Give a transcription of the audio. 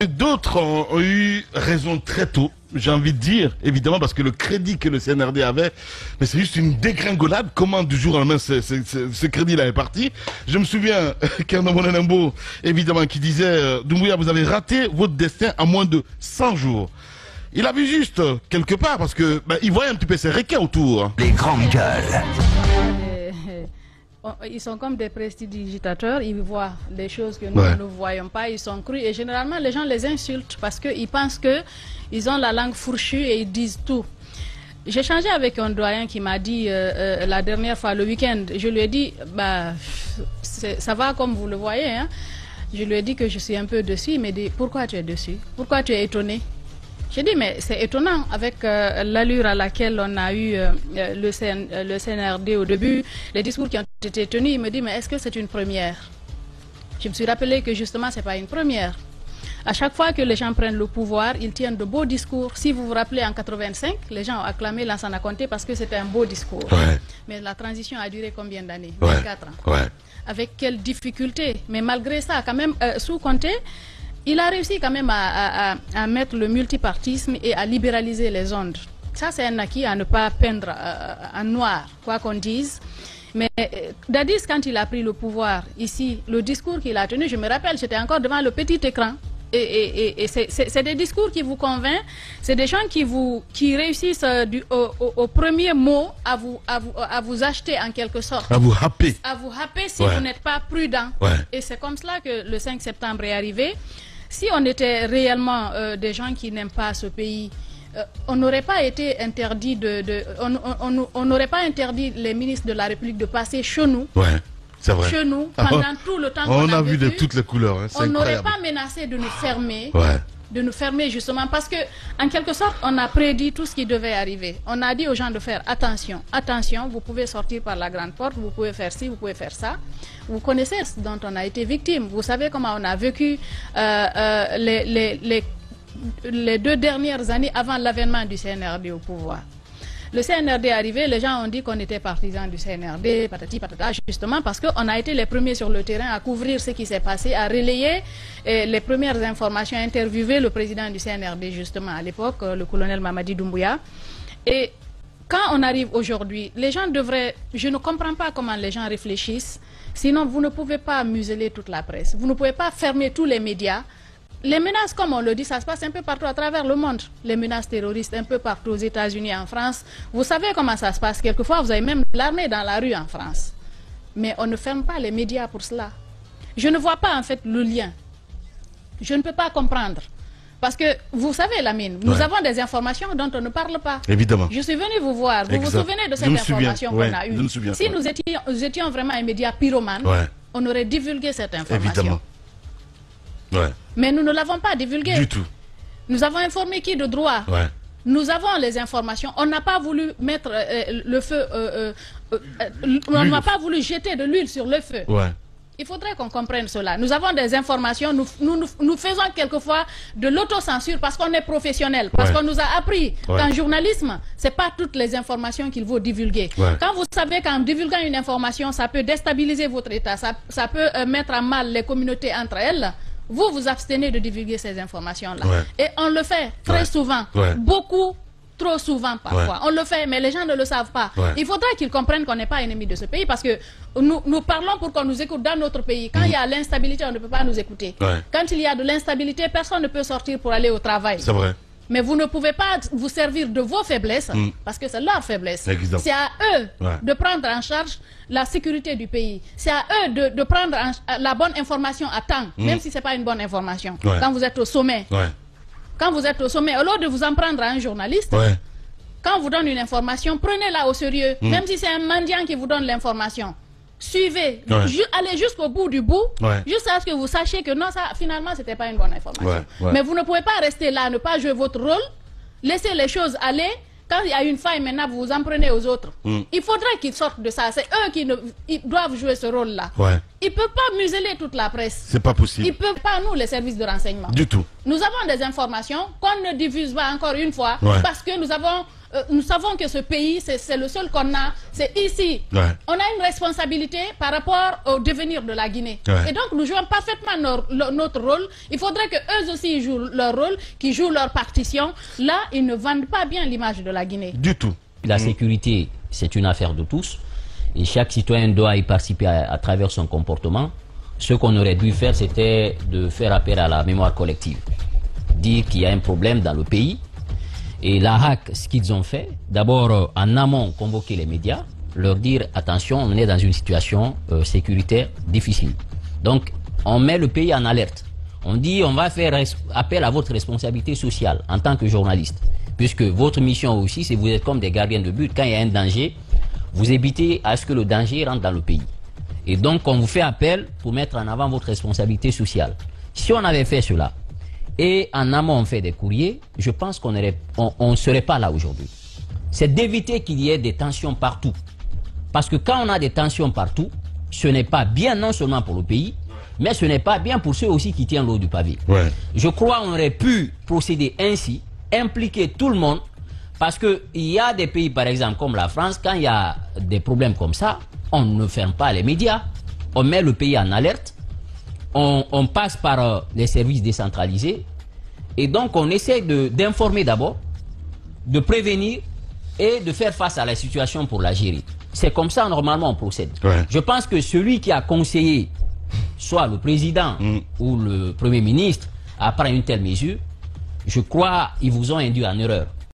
D'autres ont eu raison très tôt, j'ai envie de dire, évidemment, parce que le crédit que le CNRD avait, mais c'est juste une dégringolade. Comment du jour au lendemain ce crédit-là est parti? Je me souviens qu'un homme, évidemment, qui disait Doumbouya, vous avez raté votre destin en moins de 100 jours. Il a vu juste quelque part, parce que il voyait un petit peu ses requins autour. Les grandes gueules. Ils sont comme des prestidigitateurs, ils voient des choses que nous ne voyons pas, ils sont crus et généralement les gens les insultent parce qu'ils pensent qu'ils ont la langue fourchue et ils disent tout. J'ai changé avec un doyen qui m'a dit la dernière fois, le week-end, je lui ai dit, ça va comme vous le voyez, hein? Je lui ai dit que je suis un peu dessus, il m'a dit, pourquoi tu es dessus? Pourquoi tu es étonné? J'ai dit, mais c'est étonnant avec l'allure à laquelle on a eu le CNRD au début, les discours qui ont été tenus. Il me dit, mais est-ce que c'est une première? Je me suis rappelé que justement, ce n'est pas une première. À chaque fois que les gens prennent le pouvoir, ils tiennent de beaux discours. Si vous vous rappelez, en 85, les gens ont acclamé Lansana Conté parce que c'était un beau discours. Ouais. Mais la transition a duré combien d'années? 24 ans. Ouais. Avec quelles difficultés? Mais malgré ça, quand même, sous Conté, il a réussi quand même à mettre le multipartisme et à libéraliser les ondes. Ça, c'est un acquis à ne pas peindre en noir, quoi qu'on dise. Mais Dadis, quand il a pris le pouvoir ici, le discours qu'il a tenu, je me rappelle, j'étais encore devant le petit écran. Et c'est des discours qui vous convainquent, c'est des gens qui réussissent au premier mot à vous acheter en quelque sorte. À vous happer. À vous happer si vous n'êtes pas prudent. Et c'est comme cela que le 5 septembre est arrivé. Si on était réellement des gens qui n'aiment pas ce pays, on n'aurait pas été interdit on n'aurait pas interdit les ministres de la République de passer chez nous. C'est vrai. Chez nous, pendant tout le temps qu'on a vu de toutes les couleurs. Hein, on n'aurait pas menacé de nous fermer. De nous fermer justement parce que en quelque sorte on a prédit tout ce qui devait arriver. On a dit aux gens de faire attention, attention, vous pouvez sortir par la grande porte, vous pouvez faire ci, vous pouvez faire ça. Vous connaissez ce dont on a été victime, vous savez comment on a vécu les 2 dernières années avant l'avènement du CNRD au pouvoir. Le CNRD est arrivé, les gens ont dit qu'on était partisans du CNRD, patati patata, justement parce qu'on a été les premiers sur le terrain à couvrir ce qui s'est passé, à relayer les premières informations, à interviewer le président du CNRD justement à l'époque, le colonel Mamadi Doumbouya. Et quand on arrive aujourd'hui, les gens devraient... Je ne comprends pas comment les gens réfléchissent, sinon vous ne pouvez pas museler toute la presse, vous ne pouvez pas fermer tous les médias. Les menaces, comme on le dit, ça se passe un peu partout à travers le monde. Les menaces terroristes un peu partout aux États-Unis, en France. Vous savez comment ça se passe. Quelquefois, vous avez même l'armée dans la rue en France. Mais on ne ferme pas les médias pour cela. Je ne vois pas en fait le lien. Je ne peux pas comprendre. Parce que, vous savez, Lamine, nous avons des informations dont on ne parle pas. Évidemment. Je suis venu vous voir. Vous vous souvenez de cette information qu'on a eue? Si nous étions vraiment un média pyromane, on aurait divulgué cette information. Évidemment. Mais nous ne l'avons pas divulgué. Du tout. Nous avons informé qui de droit? Nous avons les informations. On n'a pas voulu mettre le feu... on n'a pas voulu jeter de l'huile sur le feu. Il faudrait qu'on comprenne cela. Nous avons des informations. Nous faisons quelquefois de l'autocensure parce qu'on est professionnel. Parce qu'on nous a appris qu'en journalisme, ce n'est pas toutes les informations qu'il faut divulguer. Quand vous savez qu'en divulguant une information, ça peut déstabiliser votre État, ça peut mettre à mal les communautés entre elles, vous vous abstenez de divulguer ces informations-là. Et on le fait très souvent, beaucoup, trop souvent parfois. On le fait, mais les gens ne le savent pas. Il faudrait qu'ils comprennent qu'on n'est pas ennemi de ce pays parce que nous parlons pour qu'on nous écoute dans notre pays. Quand il y a l'instabilité, on ne peut pas nous écouter. Quand il y a de l'instabilité, personne ne peut sortir pour aller au travail. C'est vrai. Mais vous ne pouvez pas vous servir de vos faiblesses, parce que c'est leur faiblesse. C'est à eux de prendre en charge la sécurité du pays. C'est à eux de prendre la bonne information à temps, même si ce n'est pas une bonne information. Quand vous êtes au sommet, quand vous êtes au sommet, au lieu de vous en prendre à un journaliste, quand on vous donne une information, prenez-la au sérieux, même si c'est un mendiant qui vous donne l'information. Suivez, allez jusqu'au bout du bout, jusqu'à ce que vous sachiez que non, ça, finalement, ce n'était pas une bonne information. Mais vous ne pouvez pas rester là, ne pas jouer votre rôle, laisser les choses aller. Quand il y a une faille, maintenant, vous vous en prenez aux autres. Il faudrait qu'ils sortent de ça. C'est eux qui doivent jouer ce rôle-là. Ils ne peuvent pas museler toute la presse. C'est pas possible. Ils ne peuvent pas, nous, les services de renseignement. Du tout. Nous avons des informations qu'on ne diffuse pas encore une fois parce que nous savons que ce pays, c'est le seul qu'on a, c'est ici. On a une responsabilité par rapport au devenir de la Guinée. Et donc nous jouons parfaitement notre rôle. Il faudrait que eux aussi jouent leur rôle, qu'ils jouent leur partition. Là, ils ne vendent pas bien l'image de la Guinée. Du tout. La sécurité, c'est une affaire de tous. Et chaque citoyen doit y participer à travers son comportement. Ce qu'on aurait dû faire, c'était de faire appel à la mémoire collective. Dire qu'il y a un problème dans le pays. Et la HAC, ce qu'ils ont fait, d'abord en amont, convoquer les médias, leur dire attention, on est dans une situation sécuritaire difficile. Donc, on met le pays en alerte. On dit on va faire appel à votre responsabilité sociale en tant que journaliste. Puisque votre mission aussi, c'est vous êtes comme des gardiens de but. Quand il y a un danger, vous évitez à ce que le danger rentre dans le pays. Et donc, on vous fait appel pour mettre en avant votre responsabilité sociale. Si on avait fait cela, et en amont on fait des courriers, je pense qu'on ne serait pas là aujourd'hui. C'est d'éviter qu'il y ait des tensions partout. Parce que quand on a des tensions partout, ce n'est pas bien non seulement pour le pays, mais ce n'est pas bien pour ceux aussi qui tiennent l'eau du pavé. Je crois qu'on aurait pu procéder ainsi, impliquer tout le monde, parce qu'il y a des pays, par exemple, comme la France, quand il y a des problèmes comme ça, on ne ferme pas les médias, on met le pays en alerte, on passe par les services décentralisés, et donc on essaie d'informer d'abord, de prévenir et de faire face à la situation pour la gérer. C'est comme ça normalement on procède. Je pense que celui qui a conseillé, soit le président ou le premier ministre, à prendre une telle mesure, je crois qu'ils vous ont induit en erreur.